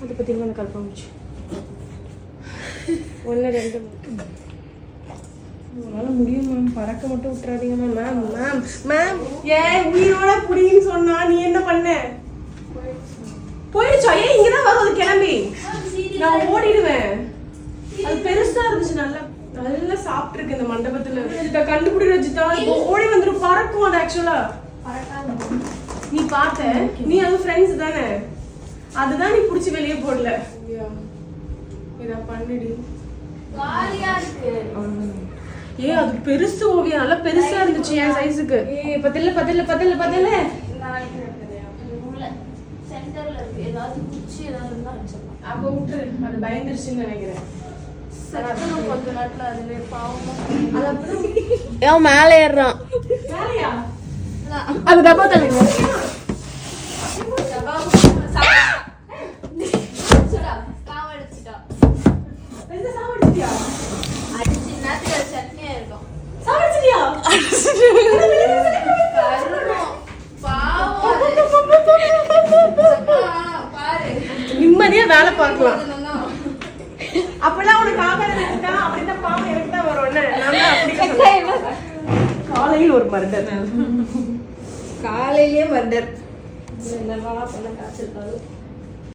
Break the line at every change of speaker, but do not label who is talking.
அதை பார்த்தீங்கன்னா அந்த கல்பாங்குச்சு 1 2 உங்களால் முடியும் மேம். பறக்க மட்டும் விட்டுறாதீங்க மேம். மேம் மேம் மேம் ஏன் உயிரோட புடின்னு சொன்னா நீ என்ன பண்ண? போயிடுச்சா? ஏன் இங்கதான் வரும் அது கிளம்பி? நான் ஓடிடுவேன். அது பெருசா இருந்துச்சு. நல்லா நல்லா சாப்பிட்டு இருக்கு இந்த மண்டபத்துல. ரஜிதா கண்டுபிடி ரஜிதா. ஓடி வந்துடும். பறக்கும் அது ஆக்சுவலா. நீ பார்த்த? நீ அது ஃப்ரெண்ட்ஸ் தானே? அதுதான் நீ புடிச்சு வெளியே போடல. இத பண்ணிடி. ஏ அது பெருசு ஓவியா. நல்லா பெருசா இருந்துச்சு என் சைஸுக்கு. ஏ பத்தல பத்தல பத்தல பத்தல. அப்ப விட்டுரு. அது பயந்துருச்சுன்னு நினைக்கிறேன்.
மேல ஏறான். அது டப்பா தள்ளுங்க.
நிம்மதியா வேலை பார்க்கலாம். அப்பெல்லாம் உனக்கு ஆகாரம் இருக்கா? அப்படிதான் பாவம் எனக்கு தான் வரும். காலையில் ஒரு மர்டர்.
காலையிலேயே மர்டர்.
என்னவா பண்ண காய்ச்சல்